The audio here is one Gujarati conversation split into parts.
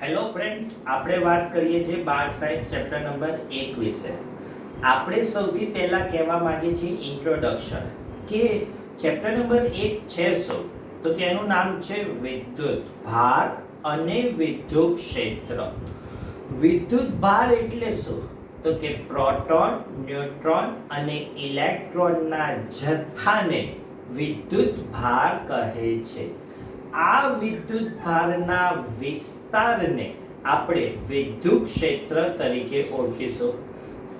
હેલો ફ્રેન્ડ્સ, આપણે વાત કરીએ છીએ બાર સાયન્સ ચેપ્ટર નંબર 1 વિશે. આપણે સૌથી પહેલા કહેવા માંગીએ છીએ ઇન્ટ્રોડક્શન કે ચેપ્ટર નંબર 1 છે શું, તો કે એનું નામ છે વિદ્યુત ભાર અને વિદ્યુત ક્ષેત્ર. વિદ્યુત ભાર એટલે શું, તો કે પ્રોટોન, ન્યુટ્રોન અને ઇલેક્ટ્રોનના જથ્થાને વિદ્યુત ભાર કહે છે. આ વિદ્યુત ભારના વિસ્તારને આપણે વિદ્યુત ક્ષેત્ર તરીકે ઓળખીશું.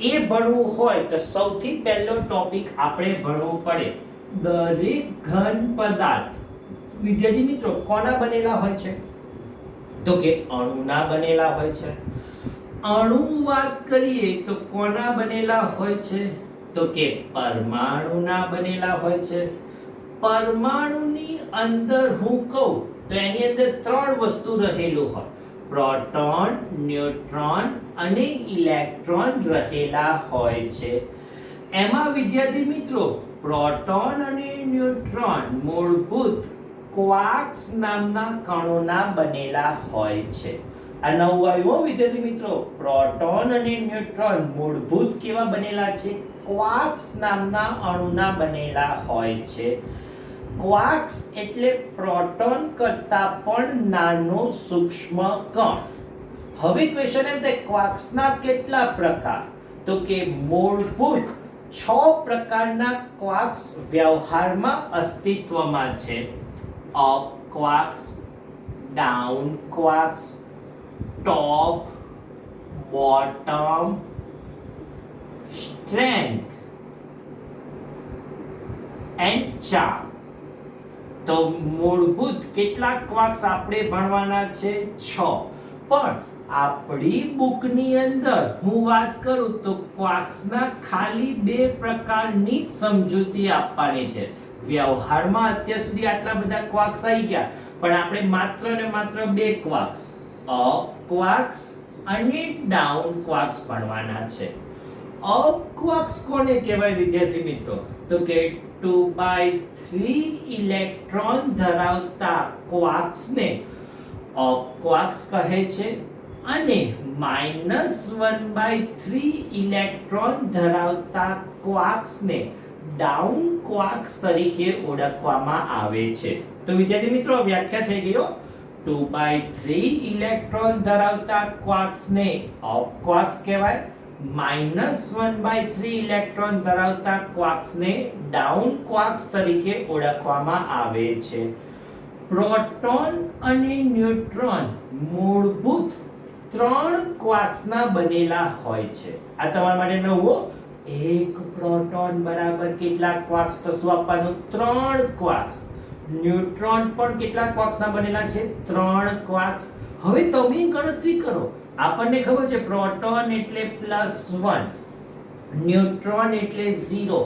એ ભણવું હોય તો સૌથી પહેલો ટોપિક આપણે ભણવું પડે દરેક ઘન પદાર્થ. વિદ્યાર્થી મિત્રો કોના બનેલા હોય છે, તો કે અણુના બનેલા હોય છે. અણુ વાત કરીએ તો કોના બનેલા હોય છે, તો કે પરમાણુના બનેલા હોય છે. પરમાણુની અંદર હું કહું તો એની અંદર ત્રણ વસ્તુ રહેલું હોય: પ્રોટોન, ન્યુટ્રોન અને ઇલેક્ટ્રોન રહેલા હોય છે. એમાં વિદ્યાર્થી મિત્રો પ્રોટોન અને ન્યુટ્રોન મૂળભૂત ક્વાર્ક્સ નામના કણોના બનેલા હોય છે. આ નવું આવ્યું વિદ્યાર્થી મિત્રો, પ્રોટોન અને ન્યુટ્રોન મૂળભૂત કેવા બનેલા છે, ક્વાર્ક્સ નામના અણુના બનેલા હોય છે. ક્વાર્ક્સ એટલે પ્રોટોન કરતા પણ નાનો સૂક્ષ્મ કણ. હવે ક્વેશ્ચન એમ થાય ક્વાર્ક્સના કેટલા પ્રકાર, તો કે મૂળભૂત 6 પ્રકારના ક્વાર્ક્સ વ્યવહારમાં અસ્તિત્વમાં છે. Up quarks, down quarks, top, bottom, strength and charm. તો મૂળભૂત કેટલાક ક્વાર્ક્સ આપણે ભણવાના છે 6. પણ આપણી બુકની અંદર હું વાત કરું તો ક્વાર્ક્સના ખાલી 2 પ્રકારની જ સમજૂતી આપવાની છે. વ્યવહારમાં અત્યાર સુધી આટલા બધા ક્વાર્ક્સ આવી ગયા, પણ આપણે માત્ર ને માત્ર 2 ક્વાર્ક્સ, અપ ક્વાર્ક્સ અને ડાઉન ક્વાર્ક્સ ભણવાના છે. અપ ક્વાર્ક્સ કોને કહેવાય વિદ્યાર્થી મિત્રો, તો કે 2/3 ઇલેક્ટ્રોન ધરાવતા ક્વાર્ક્સને અપ ક્વાર્ક્સ કહે છે અને -1/3 ઇલેક્ટ્રોન ધરાવતા ક્વાર્ક્સને ડાઉન ક્વાર્ક્સ તરીકે ઓળખવામાં આવે છે. તો વિદ્યાર્થી મિત્રો વ્યાખ્યા થઈ ગઈ. 2/3 ઇલેક્ટ્રોન ધરાવતા ક્વાર્ક્સને અપ ક્વાર્ક્સ કહેવાય, -1/3 ઇલેક્ટ્રોન ધરાવતા ક્વાર્ક્સને ડાઉન ક્વાર્ક્સ તરીકે ઓળખવામાં આવે છે. પ્રોટોન અને ન્યુટ્રોન મૂળભૂત 3 ક્વાર્ક્સના બનેલા હોય છે. આ તમારા માટે નવું. એક પ્રોટોન બરાબર કેટલા ક્વાર્ક્સ, તો શું આપવાનું, 3 ક્વાર્ક્સ. ન્યુટ્રોન પણ કેટલા ક્વાર્ક્સના બનેલા છે, 3 ક્વાર્ક્સ. હવે તમે ગણતરી કરો. આપણને ખબર છે પ્રોટોન એટલે +1, ન્યુટ્રોન એટલે 0.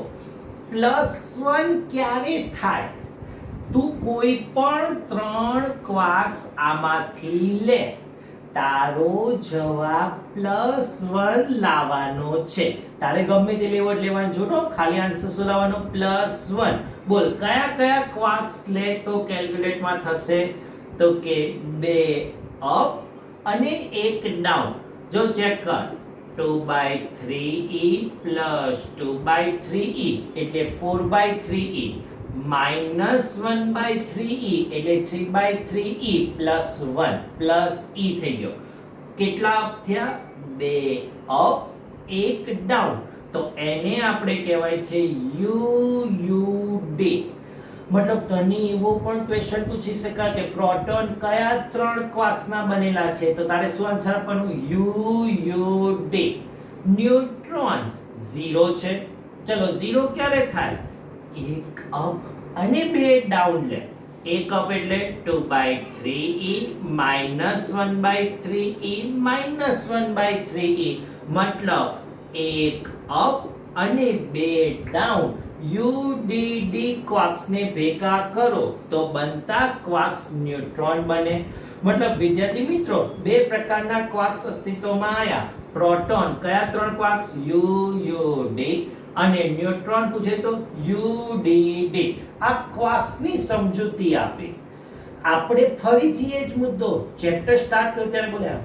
+1 ક્યારે થાય, તું કોઈ પણ 3 ક્વાર્ક્સ આમાંથી લે, તારો જવાબ +1 લાવવાનો છે. તારે ગમે તે લેવો લેવાનું જોડો, ખાલી આન્સર શું લાવવાનો, +1. બોલ કયા કયા ક્વાર્ક્સ લે તો કેલ્ક્યુલેટમાં થશે, તો કે 2 અપ અને 1 ડાઉન. જો ચેક કર, 2/3e + 2/3e એટલે 4/3e, -1/3e એટલે 3/3e +1 +e થઈ ગયો. કેટલા અપ થયા, 2 અપ 1 ડાઉન. તો એને આપણે કહેવાય છે UUD. મતલબ તને એવો પણ ક્વેશ્ચન પૂછી શકાય કે પ્રોટોન કયા 3 ક્વાર્ક્સના બનેલા છે, તો તારે શું આન્સર આપવાનું, UUD. ન્યુટ્રોન 0 છે. ચલો 0 ક્યારે થાય, 1 અપ અને 2 ડાઉન લે. 1 અપ એટલે 2/3e, -1/3e, -1/3e. મતલબ 1 અપ અને 2 ડાઉન. UDD ક્વાર્ક્સને ભેગા કરો તો બનતા ક્વાર્ક્સ ન્યુટ્રોન બને. મતલબ વિદ્યાર્થી મિત્રો 2 પ્રકારના ક્વાર્ક્સ અસ્તિત્વમાં આવ્યા. પ્રોટોન કયા 3 ક્વાર્ક્સ, UUD, અને ન્યુટ્રોન પૂછે તો UDD. આ ક્વાર્ક્સની સમજૂતી આપી. આપણે ફરીથી એ જ મુદ્દો ચેપ્ટર સ્ટાર્ટ કર્યું ત્યારે બોલ્યા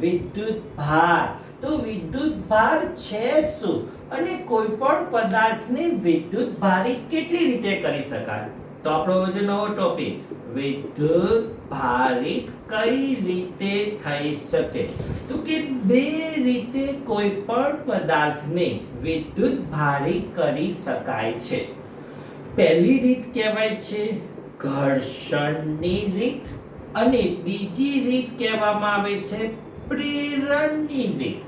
વિદ્યુત ભાર તો વિદ્યુત ભાર છે શું અને કોઈ પણ પદાર્થને વિદ્યુત ભારિત કેટલી રીતે કરી શકાય તો આપણો જે નવો ટોપિક વિદ્યુત ભારિત કઈ રીતે થઈ શકે તો કે બે રીતે કોઈ પણ પદાર્થને વિદ્યુત ભારિત કરી શકાય છે પહેલી રીત કહેવાય છે ઘર્ષણની રીત અને બીજી રીત કહેવામાં આવે છે પ્રેરણની રીત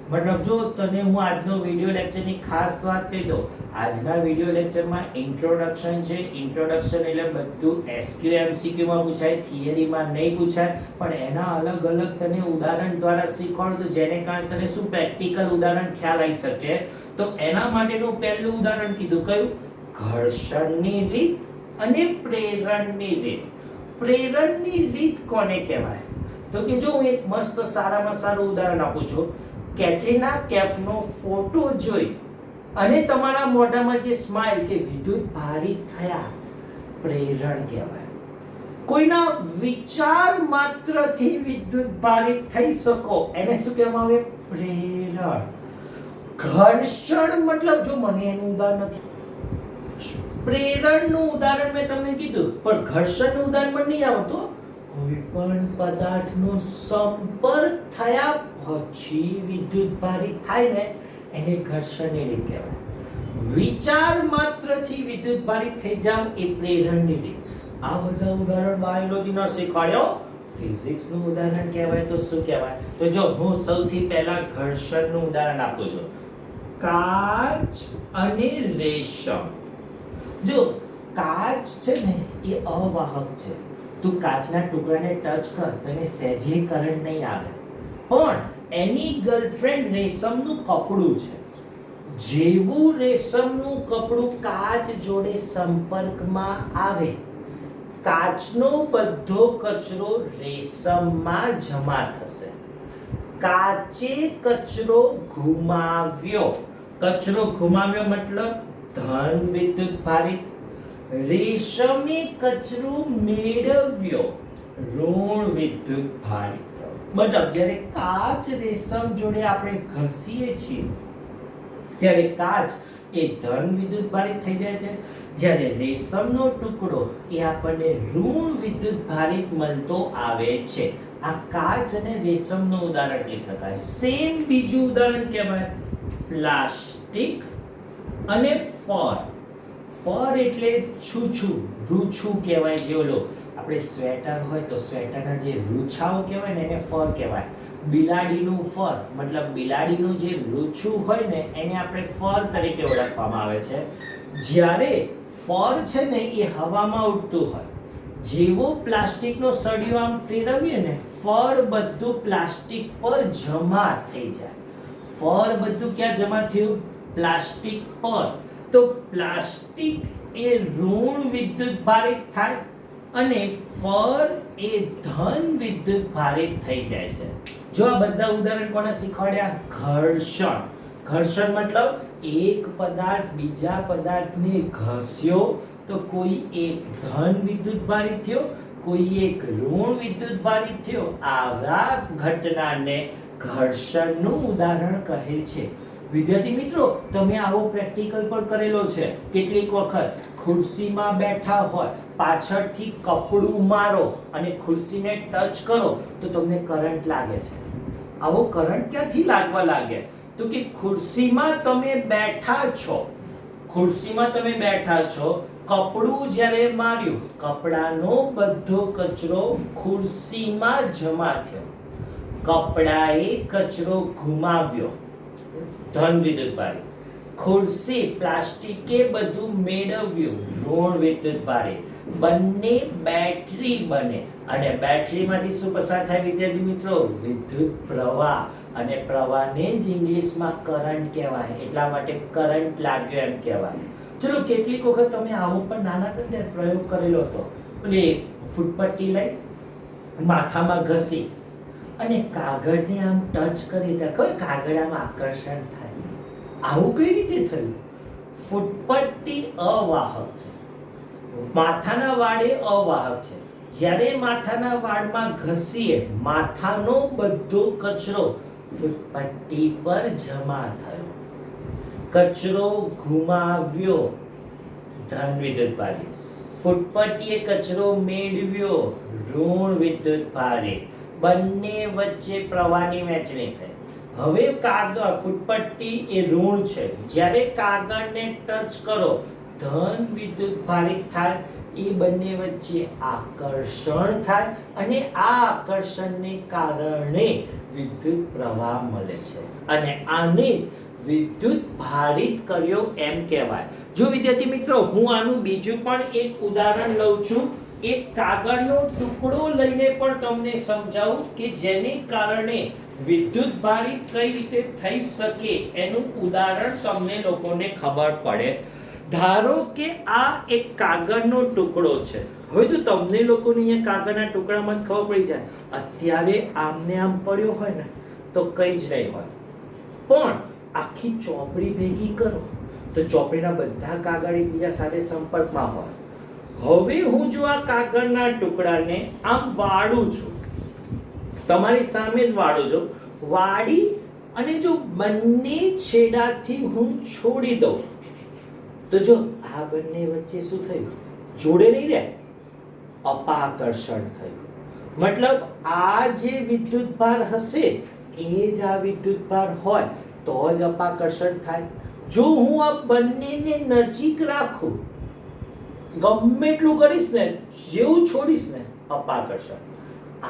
મતલબ જો તને હું આજનો વિડિયો લેક્ચરની ખાસ વાત કહી દઉં આજના વિડિયો લેક્ચરમાં ઇન્ટ્રોડક્શન છે ઇન્ટ્રોડક્શન એટલે બધું એસક્યુ એમસીક્યુ માં પૂછાય થિયરીમાં નહીં પૂછાય પણ એના અલગ અલગ તને ઉદાહરણ દ્વારા શીખવાડું તો જેને કારણે તને શું પ્રેક્ટિકલ ઉદાહરણ ખ્યાલ આવી શકે તો એના માટેનું પહેલું ઉદાહરણ કીધું કયું ઘર્ષણની રીત અને પ્રેરણની રીત પ્રેરણની રીત કોને કહેવાય તો કે જો હું એક મસ્ત સારામાં સારું ઉદાહરણ આપું છું કેટરીના કેફનો ફોટો જોઈ અને તમારા મોઢામાં જે સ્માઈલ કે વિદ્યુત ભારિત થયા પ્રેરણ કહેવાય કોઈના વિચાર માત્રથી વિદ્યુત ભારિત થઈ શકો એને શું કહેવામાં આવે પ્રેરણ ઘર્ષણ મતલબ જો મને એનું ઉદાહરણ નથી પ્રેરણનું ઉદાહરણ મેં તમને કીધું પણ ઘર્ષણનું ઉદાહરણ મને નહીં આવતું કોઈ પણ પદાર્થનો સંપર્ક થયા પછી વિદ્યુત ભારિત થાય ને એને ઘર્ષણની રીત કહેવાય વિચાર માત્રથી વિદ્યુત ભારિત થઈ જાવ એ પ્રેરણની રીત આ બધા ઉદાહરણ બાયોલોજીના શીખવાડ્યો ફિઝિક્સનું ઉદાહરણ કહેવાય તો શું કહેવાય તો જો હું સૌથી પહેલા ઘર્ષણનું ઉદાહરણ આપું છું કાચ અને રેશમ જો કાચ છે ને એ અવાહક છે તું કાચના ટુકડાને ટચ કર તને સહેજે કરંટ નહીં આવે પણ એની ગર્લફ્રેન્ડ રેશમનું કપડું છે જેવું રેશમનું કપડું કાચ જોડે સંપર્કમાં આવે કાચનો બધો કચરો રેશમમાં જમા થશે કાચે કચરો ઘુમાવ્યો મતલબ ધન વિદ્યુત ભારિત રેશમે કચરો મેળવ્યો ઋણ વિદ્યુત ભારિત મતલબ જ્યારે કાચ રેશમ જોડે આપણે ઘસીએ છીએ ત્યારે કાચ એ ધન વિદ્યુત ભારિત થઈ જાય છે જ્યારે રેશમનો ટુકડો એ આપણને ઋણ વિદ્યુત ભારિત મળતો આવે છે આ કાચ અને રેશમનું ઉદાહરણ કહી શકાય સેમ બીજું ઉદાહરણ કહેવાય પ્લાસ્ટિક અને ફર એટલે છૂછું રૂછું કહેવાય જે ઓલો આપણે સ્વેટર હોય તો સ્વેટરના જે રૂછાઓ કહેવાય ને એને ફર કહેવાય બિલાડીનું ફર મતલબ બિલાડીનું જે રૂછું હોય ને એને આપણે ફર તરીકે ઓળખવામાં આવે છે જ્યારે ફર છે ને એ હવામાં ઉડતું હોય જેવો પ્લાસ્ટિકનો સળિયો આમ ફેરવીએ ને ફર બધું પ્લાસ્ટિક પર જમા થઈ જાય ફર બધું ક્યાં જમા થયું પ્લાસ્ટિક પર તો પ્લાસ્ટિક એ ઋણ વિદ્યુત ભારિત થાય અને ફર એ ધન વિદ્યુત ભારિત થઈ જાય છે જો આ બધા ઉદાહરણ કોને શીખવાડ્યા ઘર્ષણ મતલબ એક પદાર્થ બીજા પદાર્થને ઘસ્યો તો કોઈ એક ધન વિદ્યુત ભારિત થયો કોઈ એક ઋણ વિદ્યુત ભારિત થયો આવા ઘટનાને ઘર્ષણનું ઉદાહરણ કહે છે વિદ્યાર્થી મિત્રો તમે આવો પ્રેક્ટિકલ પણ કરેલો છે કેટલીક વખત ખુરશીમાં બેઠા હોય પાછળથી કપડું મારો અને ખુરશીને ટચ કરો તો તમને કરંટ લાગે છે આવો કરંટ ક્યાંથી લાગવા લાગે તો કે ખુરશીમાં તમે બેઠા છો કપડું જ્યારે માર્યું કપડાનો બધો કચરો ખુરશીમાં જમા થયો કપડાએ કચરો ઘુમાવ્યો ધન વિદ્યુત ભારિત ખુરશી પ્લાસ્ટિકે બધું મેળવ્યું ઋણ વિદ્યુત ભારિત બંને બેટરી બને અને બેટરીમાંથી શું પસાર થાય વિદ્યાર્થી મિત્રો વિદ્યુત પ્રવાહ અને પ્રવાહને જ ઇંગ્લિશમાં કરંટ કહેવાય એટલા માટે કરંટ લાગ્યો એમ કહેવાય ચલો કેટલીક વખત તમે આવો પણ નાના હતા ત્યારે પ્રયોગ કરેલો હતો એટલે ફૂટપટ્ટી લઈ માથામાં ઘસી અને કાગળને આમ ટચ કરી ત્યારે કોઈ કાગળ આમ આકર્ષણ થાય આવું કઈ રીતે થયું ફૂટપટ્ટી અવાહક છે માથાના વાળ એ અવાહક છે. જ્યારે માથાના વાળમાં ઘસીએ, માથાનો બધો કચરો ફૂટપટ્ટી પર જમા થયો. કચરો ઘુમાવ્યો, ધન વિદ્યુતભારે. ફૂટપટ્ટીએ કચરો મેળવ્યો, ઋણ વિદ્યુતભારે. બંને વચ્ચે પ્રવાહની વહેંચણી થઈ. હવે કાગળ, ફૂટપટ્ટી એ ઋણ છે, જ્યારે કાગળને ટચ કરો ધન વિદ્યુતભારિત થાય. એ બંને વચ્ચે આકર્ષણ થાય અને આ આકર્ષણને કારણે વિદ્યુત પ્રવાહ મળે છે અને આને જ વિદ્યુત ભારિત કર્યો એમ કહેવાય. જો વિદ્યાર્થી મિત્રો, હું આનું બીજું પણ એક ઉદાહરણ લઉં છું. એક કાગળનો ટુકડો લઈને પણ તમને સમજાવું કે જેને કારણે વિદ્યુત ભારિત કઈ રીતે થઈ શકે એનું ઉદાહરણ તમને લોકોને ખબર પડે. ધારો કે આ એક કાગળનો ટુકડો છે. હવે જો તમને લોકોને અહીંયા કાગળના ટુકડામાં જ ખબર પડી જાય, અત્યારે આમને આમ પડ્યો હોય ને તો કંઈ જ નહીં હોય, પણ આખી ચોપડી ભેગી કરો તો ચોપડીના બધા કાગળ એકબીજા સાથે સંપર્કમાં હોય. હવે હું જો આ કાગળના ટુકડાને આમ વાળું છું, તમારી સામે જ વાળું છું, વાળી અને જો બંને છેડાથી હું છોડી દઉં તો જો આ બંને વચ્ચે શું થયું? જોડે નહીં રહે, અપાકર્ષણ થયું. મતલબ આ જે વિદ્યુતભાર હશે એ જ આ વિદ્યુતભાર હોય તો જ અપાકર્ષણ થાય. જો હું આ બંનેને નજીક રાખું, ગમે એટલું કરીશ ને, જેવું છોડીશ ને અપાકર્ષણ.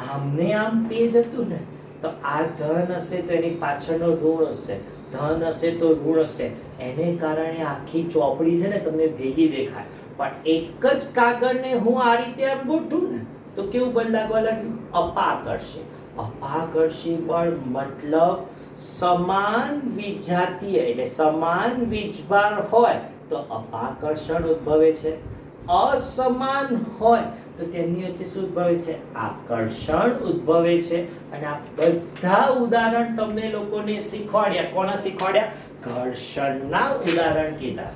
આમને આમ પેજ હતું ને તો આ ધન હશે તો એની પાછળનો ઋણ હશે, ધન હશે તો ઋણ હશે. એને કારણે આખી ચોપડી છે ને તમને ભેગી દેખાય. પણ એક જ કાગળને હું આ રીતે આમ ગોઠવું ને તો કેવું બળ લાગવા લાગ્યું? અપાકર્ષી. અપાકર્ષી બળ મતલબ સમાન વિજાતીય એટલે સમાન વીજભાર હોય તો અપાકર્ષણ ઉદ્ભવે છે. અસમાન હોય તો તેમની વચ્ચે શું ઉદ્ભવે છે? આકર્ષણ ઉદ્ભવે છે. અને આ બધા ઉદાહરણ તમને લોકોને શીખવાડ્યા. કોના શીખવાડ્યા? ઘર્ષણના ઉદાહરણ કીધા.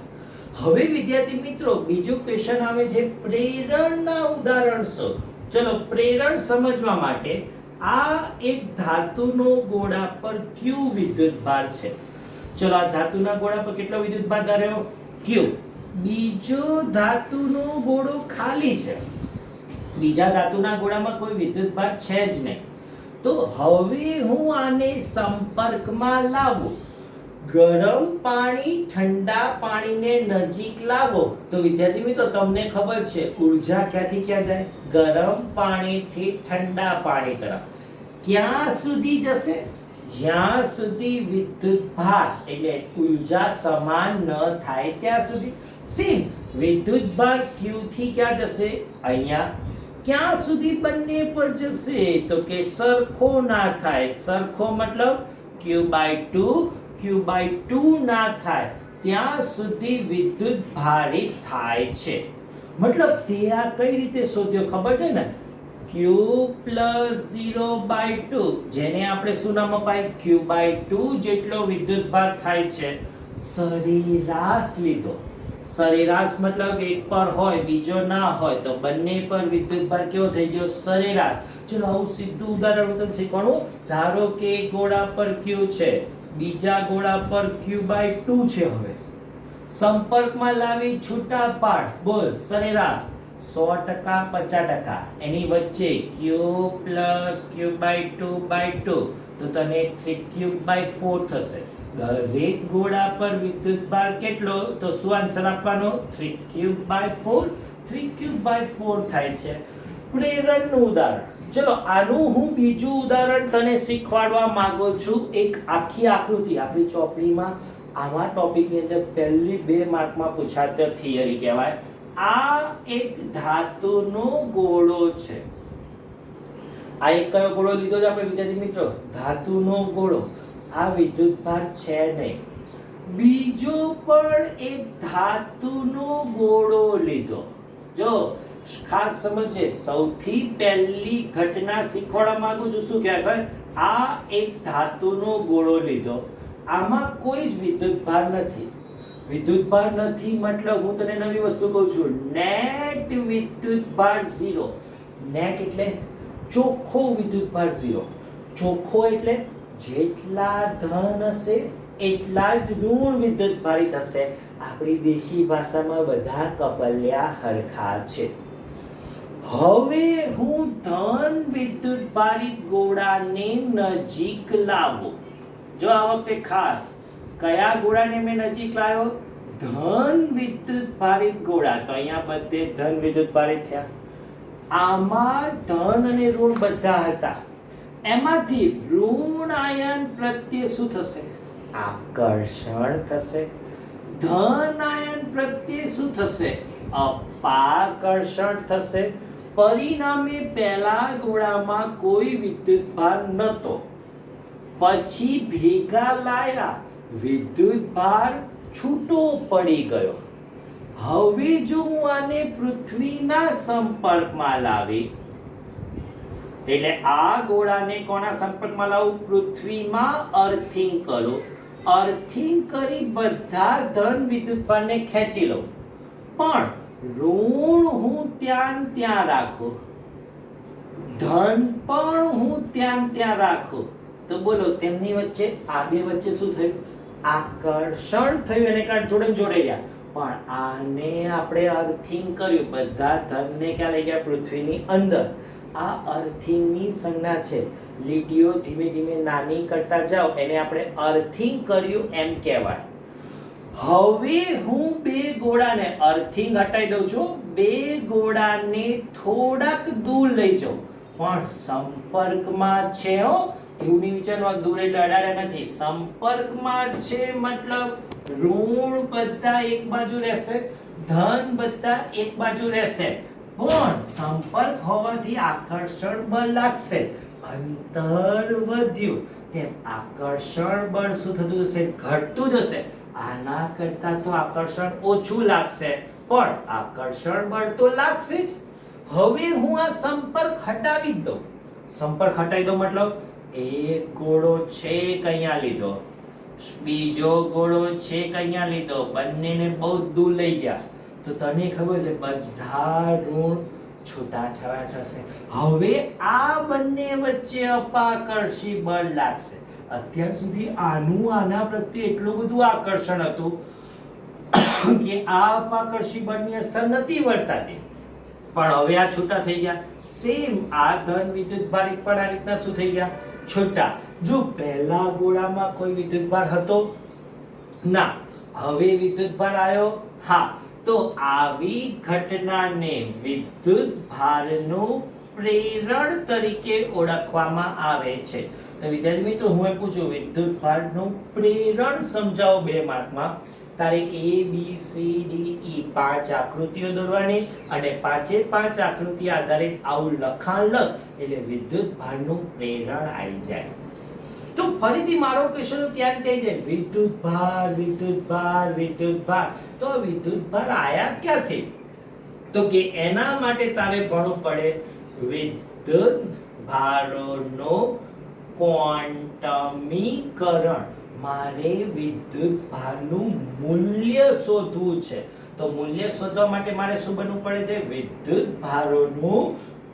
હવે વિદ્યાર્થી મિત્રો, બીજો ક્વેશ્ચન આવે છે પ્રેરણના ઉદાહરણ શોધ. ચલો, પ્રેરણ સમજવા માટે આ એક ધાતુનો ગોળા પર ક્યુ વિદ્યુતભાર છે. ચલો, આ ધાતુના ગોળા પર કેટલો વિદ્યુતભાર ધાર્યો? ક્યુ. બીજો ધાતુનો ગોળો ખાલી છે, બીજા ધાતુના ગોળામાં કોઈ વિદ્યુતભાર છે જ નહીં. તો હવે હું આને સંપર્કમાં લાવું. ગરમ પાણી ઠંડા પાણીને નજીક લાવો તો વિદ્યાર્થી મિત્રો તમને ખબર છે ઉર્જા ક્યાંથી ક્યાં જાય? ગરમ પાણીથી ઠંડા પાણી તરફ. ક્યાં સુધી જશે? જ્યાં સુધી વિદ્યુતભાર એટલે ઉર્જા સમાન ન થાય ત્યાં સુધી. સેમ વિદ્યુતભાર Q થી ક્યાં જશે? અહીંયા. ક્યાં સુધી બંને પર જશે? તો કે સરખો ના થાય. સરખો મતલબ Q/2 Q/2 ના થાય ત્યાં સુધી વિદ્યુત ભારિત થાય છે. મતલબ તે આ કઈ રીતે શોધ્યો ખબર છે ને? Q + 0/2 જેને આપણે શું નામ અપાય? Q/2 જેટલો વિદ્યુતભાર થાય છે. સરેરાશ લીધો. સરેરાશ મતલબ એક પર હોય બીજો ના હોય તો બંને પર વિદ્યુતભાર કેવો થઈ ગયો? સરેરાશ. ચલો, આવું સીધું ઉદાહરણ તમને શીખવાનું. ધારો કે એક ગોળા પર Q છે, બીજા ગોળા પર Q/2 છે. હવે સંપર્કમાં લાવી છૂટા પાડ. બોલ સરેરાશ 100% 50%. એની વચ્ચે Q + Q/2/2 તો તને 3Q/4 થશે. દરેક ગોળા પર વિદ્યુતભાર કેટલો? તો શું આન્સર આપવાનો? 3Q/4. 3Q/4 થાય છે. પ્રેરણનું ઉદાહરણ. ચલો, આનું હું બીજું ઉદાહરણ તને શીખવાડવા માંગુ છું. એક આખી આકૃતિ આપણી ચોપડીમાં આવા ટોપિકની અંદર પહેલી 2 માર્કમાં પૂછાતો થિયરી કહેવાય. આ એક ધાતુનો ગોળો છે. આ એક કયો ગોળો લીધો છે આપણે વિદ્યાર્થી મિત્રો? ધાતુનો ગોળો. આ વિદ્યુતભાર છે નહીં. બીજો પણ એક ધાતુનો ગોળો લીધો. જો ખાસ સમજે, સૌથી પહેલી ઘટના શીખવાડવા માંગુ છું. શું કહેવાય? આ એક ધાતુનો ગોળો લીધો. આમાં કોઈ જ વિદ્યુતભાર નથી. વિદ્યુતભાર નથી મતલબ હું તને નવી વસ્તુ કહું છું, નેટ વિદ્યુતભાર 0. નેટ એટલે ચોખ્ખો વિદ્યુતભાર 0. ચોખ્ખો એટલે જેટલા ધન હશે એટલા જ ઋણ વિદ્યુતભારિત હશે. આપણી દેશી ભાષામાં બધા કપલ્યા હરખા છે. હવે હું ધન વિદ્યુતભારિત ગોળાને નજીક લાવું. જો આ વખતે ખાસ કયા ગોળાને મેં નજીક લાવ્યો? ધન વિદ્યુતભારિત ગોળા. તો અહીંયા બધે ધન વિદ્યુતભારિત થયા. આમાં ધન અને ઋણ બધા હતા. એમાંથી ઋણ આયન પ્રત્યે શું થશે? આકર્ષણ થશે. ધન આયન પ્રત્યે શું થશે? અપાકર્ષણ થશે. પરિણામે પહેલા ગોળામાં કોઈ વિદ્યુતભાર નહોતો, પછી ભેગા લાયા, વિદ્યુતભાર છૂટો પડી ગયો. હવે જો હું આને પૃથ્વીના સંપર્કમાં લાવી, એટલે આ ગોળાને કોના સંપર્કમાં લાવું? પૃથ્વીમાં અર્થિંગ કરું. અર્થિંગ કરી બધા ધન વિદ્યુતભારને ખેંચી લઉં, પણ ઋણ હું ત્યાં રાખું, ધન પણ હું ત્યાં રાખું. તો બોલો તેમની વચ્ચે, આ બે વચ્ચે શું થયું? આકર્ષણ થયું. એને કારણ જોડે રહ્યા. પણ આને આપણે અર્થિંગ કર્યું, બધા ધનને ક્યાં લઈ ગયા? પૃથ્વીની અંદર. આ અર્થિંગની સંજ્ઞા છે. લીટીઓ ધીમે ધીમે નાની કરતા જાઓ, એને આપણે અર્થિંગ કર્યું એમ કહેવાય. હવે હું બે ગોળાને અર્થિંગ હટાવી દઉં છું. બે ગોળાને થોડાક દૂર લઈ જાઉં, પણ સંપર્કમાં છે. એવું નહીં વિચારવાનું દૂર એટલે અડાડે નથી. સંપર્કમાં છે મતલબ ઋણ બધા એક બાજુ રહેશે, ધન બધા એક બાજુ રહેશે. પણ સંપર્ક હોવાથી આકર્ષણ બળ લાગશે. અંતર વધ્યું તેમ આકર્ષણ બળ શું થતું જશે? ઘટતું જશે. આના કરતા તો આકર્ષણ ઓછું લાગશે, પણ આકર્ષણ બળ તો લાગશે જ. હવે હું આ સંપર્ક હટાવી દઉં. સંપર્ક હટાવી દઉં મતલબ એક ગોળો છે કઅહીંયા લીધો, બીજો ગોળો છે કઅહીંયા લીધો, બંનેને બહુ દૂર લઈ ગયા. તો તને ખબર છે બધા ઋણ છૂટાછવાયા થશે. હવે આ બંને વચ્ચે અપાકર્ષી બળ લાગશે. અત્યાર સુધી આના પ્રત્યે એટલું બધું આકર્ષણ હતું કે આ અપાકર્ષી બળની અસર નથી વર્તાતી, પણ હવે આ છૂટા થઈ ગયા. સેમ આ ધન વિદ્યુતભારિત પણ આ રીતના શું થઈ ગયા? છૂટા. જો પહેલા ગોળામાં કોઈ વિદ્યુતભાર હતો ના, હવે વિદ્યુતભાર આવ્યો. હા, તો આવી ઘટનાને વિદ્યુતભારનું પ્રેરણ તરીકે ઓળખવામાં આવે છે. તો વિદ્યાર્થી મિત્રો, હું એમ પૂછું, વિદ્યુતભારનું પ્રેરણ સમજાવો 2 માર્કમાં. તારે ABCDE 5 આકૃતિઓ દોરવાની અને 5 આકૃતિ આધારિત આવું લખાણ લખ એટલે વિદ્યુતભારનું પ્રેરણ આવી જાય. તો ફરીથી મારો ક્વેશ્ચન તૈયાર થઈ જાય, વિદ્યુતભાર. તો વિદ્યુતભાર આયા ક્યાંથી? તો કે એના માટે તારે ભણવું પડે વિદ્યુતભારોનો ક્વોન્ટમીકરણ. મારે વિદ્યુતભારનું મૂલ્ય શોધવું છે. તો મૂલ્ય શોધવા માટે મારે શું બનવું પડે છે? વિદ્યુતભારોનું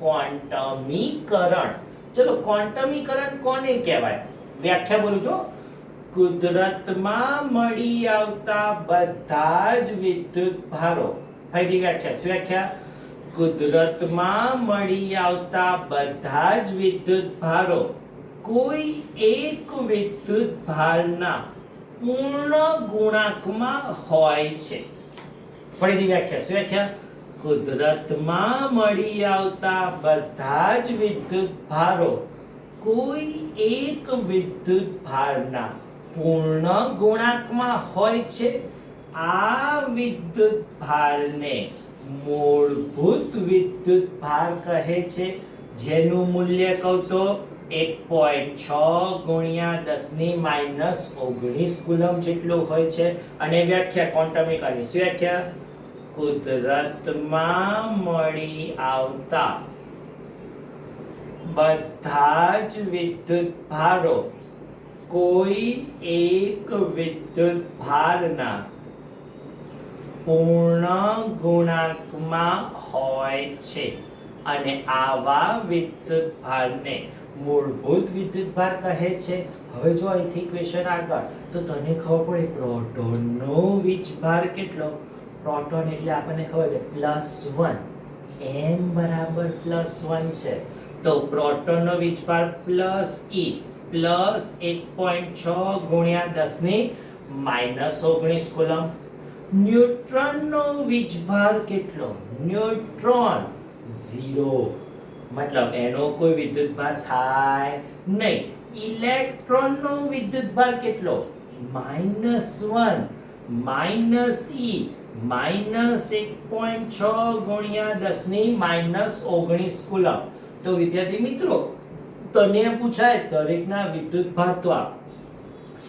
ક્વોન્ટમીકરણ. ચલો, ક્વોન્ટમીકરણ કોને કહેવાય? વ્યાખ્યા બોલું છું. કુદરતમાં મળી આવતા બધા જ વિદ્યુતભારો. ફરીથી વ્યાખ્યા. શું વ્યાખ્યા? કુદરતમાં મળી આવતા બધા જ વિદ્યુતભારો કોઈ એક વિદ્યુતભારના પૂર્ણ ગુણાંકમાં હોય છે. ફરીથી વ્યાખ્યા. શું વ્યાખ્યા? કુદરતમાં મળી આવતા બધા જ વિદ્યુતભારો કોઈ એક વિદ્યુતભારના પૂર્ણ ગુણાંકમાં હોય છે. આ વિદ્યુતભારને મૂળભૂત વિદ્યુતભાર કહે છે, જેનું મૂલ્ય કહું તો 1.6 ગુણ્યા 10⁻⁹ કુલમ જેટલું હોય છે. અને વ્યાખ્યા ક્વોન્ટમીકરણની. શું વ્યાખ્યા? કુદરતમાં મળી આવતા બધા જ વિદ્યુતભારો કોઈ એક વિદ્યુતભારના પૂર્ણ ગુણાંકમાં હોય છે અને આવા વિદ્યુતભારને મૂળભૂત વિદ્યુતભાર કહે છે. હવે જો અહીંથી ક્વેશ્ચન આગળ તો તને ખબર પડે પ્રોટોનનો વીજભાર કેટલો. પ્રોટોન એટલે આપણને ખબર છે +1, n બરાબર +1 છે તો પ્રોટોનનો વીજભાર +E +1.6 ગુણ્યા 10⁻⁻19 કુલમ. ન્યુટ્રોનનો વીજભાર કેટલો. ન્યુટ્રોન 0, મતલબ એનો કોઈ વિદ્યુતભાર થાય નહીં. ઇલેક્ટ્રોનનો વિદ્યુતભાર કેટલો. -1 -E -1.6 ગુણ્યા 10⁻⁻19 કુલમ. તો વિદ્યાર્થી મિત્રો તને પૂછાય દરેકના વિદ્યુતભાર તો આપ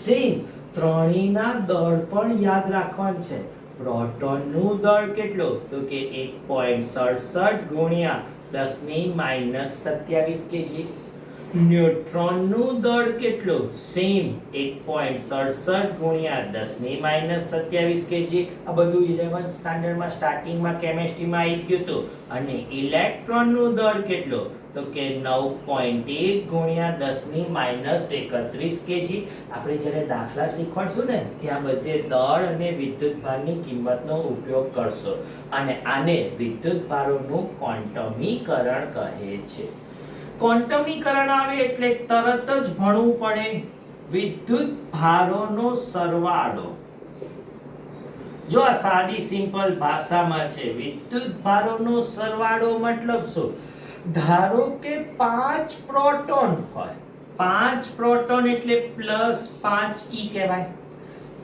સેમ ત્રણેયના દળ પણ યાદ રાખવાનું છે. પ્રોટોનનું દળ કેટલું તો કે 1.67 ગુણ્યા 10⁻⁻27 kg. ન્યુટ્રોનનું દળ કેટલું સેમ 1.67 ગુણ્યા 10⁻⁻27 kg. આ બધું 11th સ્ટાન્ડર્ડમાં સ્ટાર્ટિંગમાં કેમેસ્ટ્રીમાં આવી ગયું હતું. અને ઇલેક્ટ્રોનનું દળ કેટલું તો કે 9.1 ગુણ્યા 10⁻31 kg. આપણે જ્યારે દાખલા શીખવાડશું ને ત્યાં બધે દળ અને વિદ્યુતભારની કિંમતનો ઉપયોગ કરશો અને આને વિદ્યુતભારોનું ક્વોન્ટમીકરણ કહે છે. ક્વોન્ટમીકરણ આવે એટલે તરત જ ભણવું પડે વિદ્યુતભારોનો સરવાળો. જો આ સાદી સિમ્પલ ભાષામાં છે વિદ્યુતભારોનો સરવાળો મતલબ શું. ધારો કે 5 પ્રોટોન હોય, 5 પ્રોટોન એટલે +5e કહેવાય.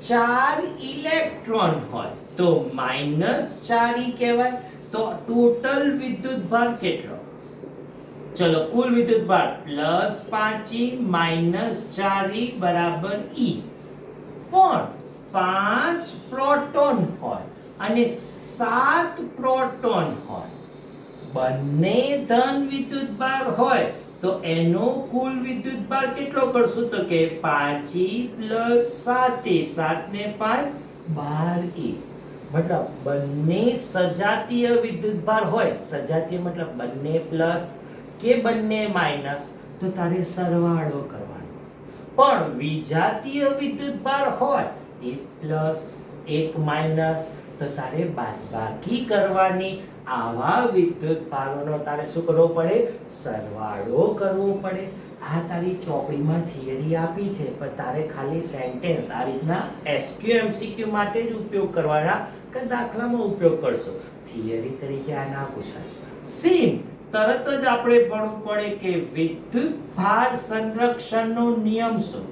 4 ઇલેક્ટ્રોન હોય તો -4e કહેવાય. તો ટોટલ વિદ્યુતભાર કેટલો. ચલો કુલ વિદ્યુતભાર +5e -4e બરાબર E. પણ 5 પ્રોટોન હોય અને 7 પ્રોટોન હોય, બંને ધન વિદ્યુતભાર હોય તો એનો કુલ વિદ્યુતભાર કેટલો કરશું તો કે 5e + 7e, 7 ને 5 12e. મતલબ બંને સજાતીય વિદ્યુતભાર હોય, સજાતીય મતલબ બંને પ્લસ કે બંને માઇનસ, તો તારે સરવાળો કરવાનો. પણ વિજાતીય વિદ્યુતભાર હોય, એક પ્લસ એક માઇનસ, તો તારે બાદબાકી કરવાની. આવા વિદ્યુતભારોનો તારે શું કરવો પડે સરવાળો કરવો પડે. આ તારી ચોપડીમાં થિયરી આપી છે પણ તારે ખાલી સેન્ટેન્સ આ રીતના એસક્યુ એમસીક્યુ માટે જ ઉપયોગ કરવાના કે દાખલામાં ઉપયોગ કરશો. થિયરી તરીકે આ ના પૂછાય. સેમ તરત જ આપણે ભણવું પડે કે વિદ્યુતભાર સંરક્ષણનો નિયમ શું.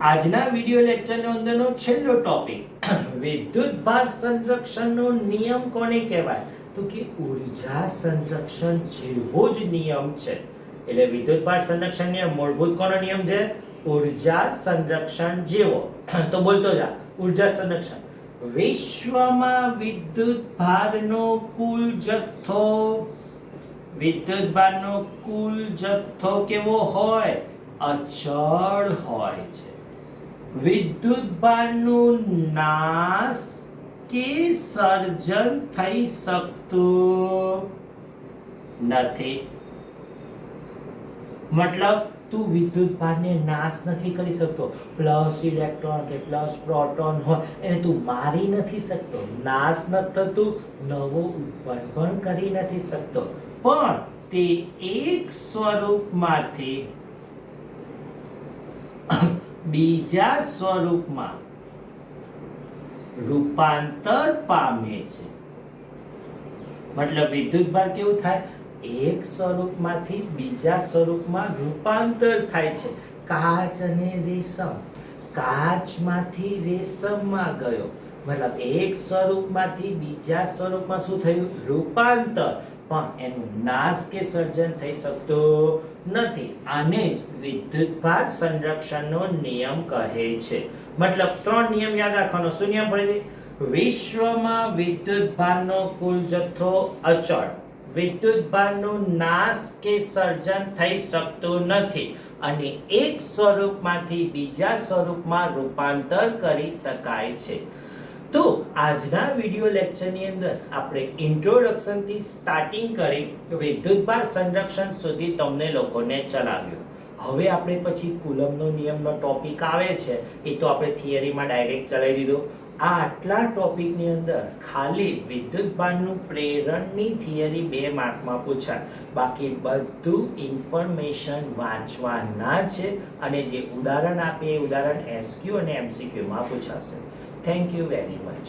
આજના વિડિયો લેક્ચરની અંદરનો છેલ્લો ટોપિક વિદ્યુતભાર સંરક્ષણનો નિયમ કોને કહેવાય તો કે ઊર્જા સંરક્ષણ જેવો જ નિયમ છે. એટલે વિદ્યુતભાર સંરક્ષણ નિયમ મૂળભૂત કોનો નિયમ છે ઊર્જા સંરક્ષણ જેવો. તો બોલતો જા ઊર્જા સંરક્ષણ. વિશ્વમાં વિદ્યુતભારનો કુલ જથ્થો, વિદ્યુતભારનો કુલ જથ્થો કેવો હોય અચળ હોય છે. વિદ્યુતભારનું નાશ કે સર્જન થઈ શકતું નથી. મતલબ તું વિદ્યુતભારને નાશ નથી કરી શકતો. પ્લસ ઇલેક્ટ્રોન કે પ્લસ પ્રોટોન હોય એને તું મારી નથી શકતો, નાશ નથી થતું, નવો ઉત્પન્ન પણ કરી નથી શકતો. પણ તે એક સ્વરૂપમાંથી બીજા સ્વરૂપમાં રૂપાંતર પામે છે. મતલબ વિદ્યુતભાર કેવું થાય એક સ્વરૂપમાંથી બીજા સ્વરૂપમાં રૂપાંતર થાય છે. કાચ અને રેશમ, કાચમાંથી રેશમમાં ગયો, મતલબ એક સ્વરૂપમાંથી બીજા સ્વરૂપમાં શું થયું રૂપાંતર, પણ એનું નાશ કે સર્જન થઈ શકતો નથી. આને જ વિદ્યુતભાર સંરક્ષણનો નિયમ કહે છે. મતલબ 3 નિયમ યાદ રાખવાનો. શું નિયમ પડે? વિશ્વમાં વિદ્યુતભારનો કુલ જથ્થો અચળ, વિદ્યુતભારનું નાશ કે સર્જન થઈ શકતું નથી અને એક સ્વરૂપમાંથી બીજા સ્વરૂપમાં રૂપાંતર કરી શકાય છે. તો આજના વિડિયો લેક્ચરની અંદર આપણે ઇન્ટ્રોડક્શનથી સ્ટાર્ટિંગ કરી વિદ્યુતભાર સંરક્ષણ સુધી તમને લોકોને ચલાવ્યું. હવે આપણે પછી કુલમ્બનો નિયમનો ટોપિક આવે છે એ તો આપણે થિયરીમાં ડાયરેક્ટ ચલાવી દીધો. આ આટલા ટોપિકની અંદર ખાલી વિદ્યુતભારનું પ્રેરણની થિયરી 2 માર્કમાં પૂછાય. બાકી બધું ઇન્ફોર્મેશન વાંચવાના છે અને જે ઉદાહરણ આપે એ ઉદાહરણ SQ અને MCQ માં પૂછાશે. Thank you very much.